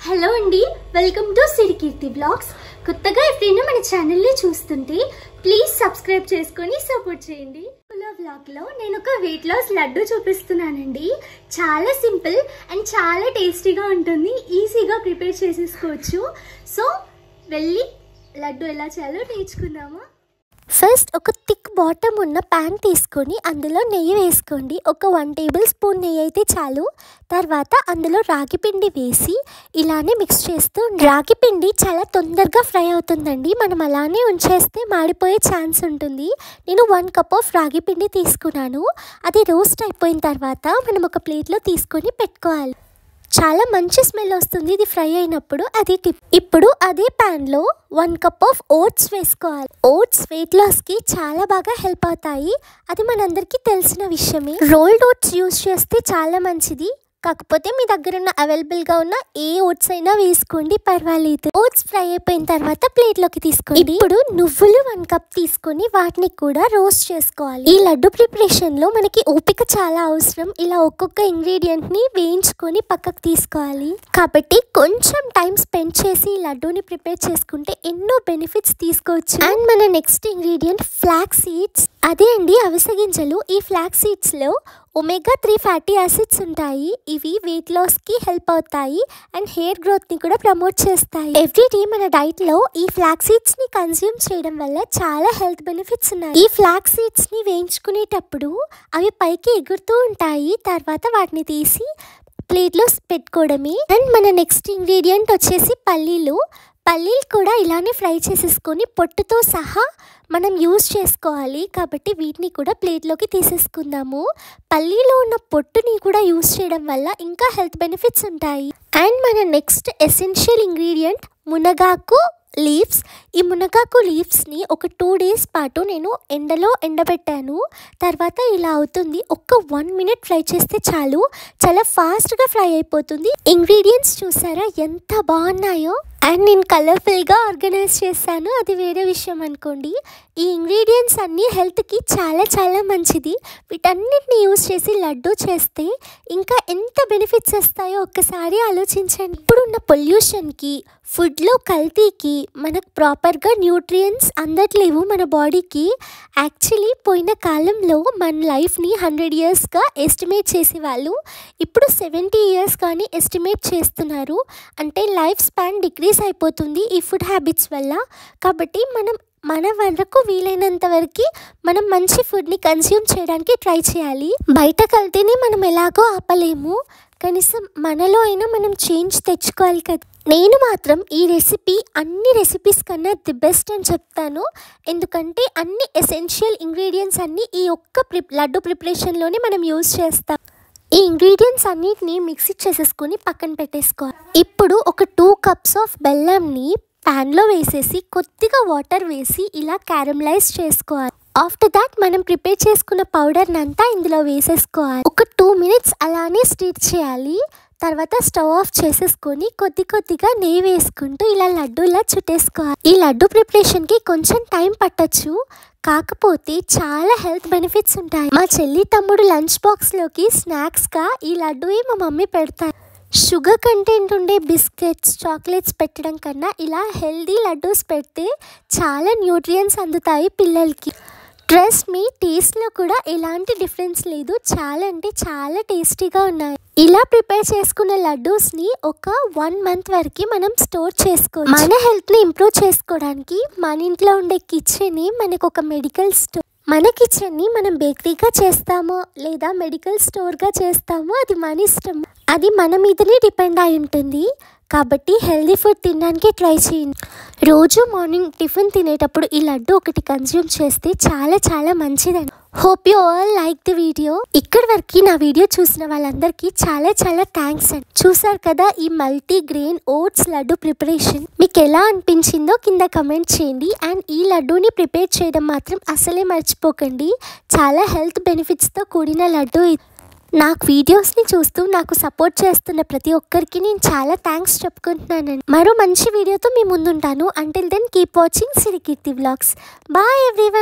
Hello అండి, welcome to సిరికీర్తి blogs. కొత్తగా ఎప్పుడైనా మన ఛానల్ని చూస్తుంటే ప్లీజ్ సబ్స్క్రైబ్ చేసుకొని సపోర్ట్ చేయండి. వ్లాగ్లో నేను ఒక వెయిట్ లాస్ లడ్డు చూపిస్తున్నానండి. చాలా సింపుల్ అండ్ చాలా టేస్టీగా ఉంటుంది. ఈజీగా ప్రిపేర్ చేసేసుకోవచ్చు. సో వెళ్ళి లడ్డు ఎలా చేయాలో నేర్చుకుందామా. ఫస్ట్ ఒక థిక్ బాటమ్ ఉన్న ప్యాన్ తీసుకొని అందులో నెయ్యి వేసుకోండి. ఒక 1 టేబుల్ స్పూన్ నెయ్యి అయితే చాలు. తర్వాత అందులో రాగి పిండి వేసి ఇలానే మిక్స్ చేస్తూ రాగి పిండి చాలా తొందరగా ఫ్రై అవుతుందండి. మనం అలానే ఉంచేస్తే మాడిపోయే ఛాన్స్ ఉంటుంది. నేను 1 కప్ ఆఫ్ రాగి పిండి తీసుకున్నాను. అది రోస్ట్ అయిపోయిన తర్వాత మనం ఒక ప్లేట్లో తీసుకొని పెట్టుకోవాలి. చాలా మంచి స్మెల్ వస్తుంది ఇది ఫ్రై అయినప్పుడు. అది టిప్. ఇప్పుడు అదే ప్యాన్లో 1 కప్ ఆఫ్ ఓట్స్ వేసుకోవాలి. ఓట్స్ వెయిట్ లాస్కి చాలా బాగా హెల్ప్ అవుతాయి. అది మనందరికీ తెలిసిన విషయమే. రోల్డ్ ఓట్స్ యూస్ చేస్తే చాలా మంచిది. కాకపోతే మీ దగ్గర ఉన్న అవైలబుల్గా ఉన్న ఏ ఓట్స్ అయినా వేసుకోండి, పర్వాలేదు. ఓట్స్ ఫ్రై అయిపోయిన తర్వాత ప్లేట్లోకి తీసుకోండి. ఇప్పుడు నువ్వులు 1 కప్ తీసుకొని వాటిని కూడా రోస్ట్ చేసుకోవాలి. ఈ లడ్డు ప్రిపరేషన్లో మనకి ఓపిక చాలా అవసరం. ఇలా ఒక్కొక్క ఇంగ్రీడియంట్ని వేయించుకొని పక్కకు తీసుకోవాలి. కాబట్టి కొంచెం టైం స్పెండ్ చేసి ఈ లడ్డూని ప్రిపేర్ చేసుకుంటే ఎన్నో బెనిఫిట్స్ తీసుకోవచ్చు. అండ్ మన నెక్స్ట్ ఇంగ్రీడియంట్ ఫ్లాక్స్ సీడ్స్. అదే అండి అవిసె గింజలు. ఈ ఫ్లాక్స్ సీడ్స్లో omega-3 ఫ్యాటీ యాసిడ్స్ ఉంటాయి. ఇవి వెయిట్ లాస్కి హెల్ప్ అవుతాయి అండ్ హెయిర్ గ్రోత్ని కూడా ప్రమోట్ చేస్తాయి. ఎవ్రీడే మన డైట్లో ఈ ఫ్లాక్స్ సీడ్స్ని కన్జ్యూమ్ చేయడం వల్ల చాలా హెల్త్ బెనిఫిట్స్ ఉన్నాయి. ఈ ఫ్లాక్స్ సీడ్స్ని వేయించుకునేటప్పుడు అవి పైకి ఎగురుతూ ఉంటాయి. తర్వాత వాటిని తీసి ప్లేట్లో పెట్టుకోవడమే. అండ్ మన నెక్స్ట్ ఇంగ్రీడియంట్ వచ్చేసి పల్లీలు కూడా ఇలానే ఫ్రై చేసేసుకొని పొట్టుతో సహా మనం యూస్ చేసుకోవాలి. కాబట్టి వీటిని కూడా ప్లేట్లోకి తీసేసుకుందాము. పల్లీలో ఉన్న పొట్టుని కూడా యూస్ చేయడం వల్ల ఇంకా హెల్త్ బెనిఫిట్స్ ఉంటాయి. అండ్ మన నెక్స్ట్ ఎసెన్షియల్ ఇంగ్రీడియంట్ మునగాకు లీవ్స్. ఈ మునగాకు లీవ్స్ని ఒక 2 డేస్ పాటు నేను ఎండలో ఎండబెట్టాను. తర్వాత ఇలా అవుతుంది. ఒక 1 మినిట్ ఫ్రై చేస్తే చాలు, చాలా ఫాస్ట్గా ఫ్రై అయిపోతుంది. ఇంగ్రీడియంట్స్ చూసారా ఎంత బాగున్నాయో. అండ్ నేను కలర్ఫుల్గా ఆర్గనైజ్ చేశాను, అది వేరే విషయం అనుకోండి. ఈ ఇంగ్రీడియంట్స్ అన్నీ హెల్త్కి చాలా చాలా మంచిది. వీటన్నిటిని యూస్ చేసి లడ్డు చేస్తే ఇంకా ఎంత బెనిఫిట్స్ వస్తాయో ఒక్కసారి ఆలోచించండి. ఇప్పుడున్న పొల్యూషన్కి, ఫుడ్లో కల్తీకి మనకు ప్రాపర్గా న్యూట్రియంట్స్ అందట్లేవు మన బాడీకి. యాక్చువల్లీ పోయిన కాలంలో మన లైఫ్ని 100 ఇయర్స్గా ఎస్టిమేట్ చేసేవాళ్ళు. ఇప్పుడు 70 ఇయర్స్ కానీ ఎస్టిమేట్ చేస్తున్నారు. అంటే లైఫ్ స్పాన్ డిక్రీజ్ అయిపోతుంది ఈ ఫుడ్ హ్యాబిట్స్ వల్ల. కాబట్టి మన వరకు వీలైనంత వరకు మనం మంచి ఫుడ్ని కన్స్యూమ్ చేయడానికి ట్రై చేయాలి. బయట కల్తీని మనం ఎలాగో ఆపలేము, కనీసం మనలో అయినా మనం చేంజ్ తెచ్చుకోవాలి కదా. నేను మాత్రం ఈ రెసిపీ అన్ని రెసిపీస్ కన్నా ది బెస్ట్ అని చెప్తాను. ఎందుకంటే అన్ని ఎసెన్షియల్ ఇంగ్రీడియంట్స్ అన్నీ ఈ ఒక్క లడ్డు ప్రిపరేషన్లోనే మనం యూజ్ చేస్తాం. ఈ ఇంగ్రీడియంట్స్ అన్నిటిని మిక్సీ చేసేసుకొని పక్కన పెట్టేసుకోవాలి. ఇప్పుడు ఒక 2 కప్స్ ఆఫ్ బెల్లంని ప్యాన్లో వేసేసి కొద్దిగా వాటర్ వేసి ఇలా క్యారమలైజ్ చేసుకోవాలి. ఆఫ్టర్ దాట్ మనం ప్రిపేర్ చేసుకున్న పౌడర్ని అంతా ఇందులో వేసేసుకోవాలి. ఒక 2 మినిట్స్ అలానే స్టీర్ చేయాలి. తర్వాత స్టవ్ ఆఫ్ చేసేసుకొని కొద్దిగా నెయ్యి వేసుకుంటూ ఇలా లడ్డూలా చుట్టేసుకోవాలి. ఈ లడ్డు ప్రిపరేషన్కి కొంచెం టైం పట్టొచ్చు, కాకపోతే చాలా హెల్త్ బెనిఫిట్స్ ఉంటాయి. మా చెల్లి తమ్ముడు లంచ్ బాక్స్లోకి స్నాక్స్గా ఈ లడ్డూయే మా మమ్మీ పెడతారు. షుగర్ కంటెంట్ ఉండే బిస్కెట్స్, చాక్లెట్స్ పెట్టడం కన్నా ఇలా హెల్దీ లడ్డూస్ పెడితే చాలా న్యూట్రియంట్స్ అందుతాయి పిల్లలకి. ట్రస్ట్ మీ, టేస్ట్లో కూడా ఎలాంటి డిఫరెన్స్ లేదు. చాలా అంటే చాలా టేస్టీగా ఉన్నాయి. ఇలా ప్రిపేర్ చేసుకున్న లడ్డూస్ని ఒక 1 మంత్ వరకు మనం స్టోర్ చేసుకోవచ్చు. మన హెల్త్ని ఇంప్రూవ్ చేసుకోవడానికి మన ఇంట్లో ఉండే కిచెన్ని మనకు ఒక మెడికల్ స్టోర్. మన కిచెన్ని మనం బేకరీగా చేస్తామో లేదా మెడికల్ స్టోర్గా చేస్తామో అది మన ఇష్టం. అది మన మీదనే డిపెండ్ అయి ఉంటుంది. కాబట్టి హెల్దీ ఫుడ్ తినడానికి ట్రై చేయండి. రోజు మార్నింగ్ టిఫిన్ తినేటప్పుడు ఈ లడ్డు ఒకటి కన్జ్యూమ్ చేస్తే చాలా చాలా మంచిదండి. Hope you all like the video. ఇక్కడి వరకు నా వీడియో చూసిన వాళ్ళందరికీ చాలా చాలా థ్యాంక్స్ అండి. చూసారు కదా ఈ multi grain oats laddu preparation. మీకు ఎలా అనిపించిందో కింద కమెంట్ చేయండి. అండ్ ఈ లడ్డూని ప్రిపేర్ చేయడం మాత్రం అసలే మర్చిపోకండి. చాలా హెల్త్ బెనిఫిట్స్తో కూడిన లడ్డు. నాకు వీడియోస్ని చూస్తూ నాకు సపోర్ట్ చేస్తున్న ప్రతి ఒక్కరికి నేను చాలా థ్యాంక్స్ చెప్పుకుంటున్నానండి. మరో మంచి వీడియోతో మీ ముందుంటాను. Until then keep watching Sirikeerthi vlogs. Bye everyone.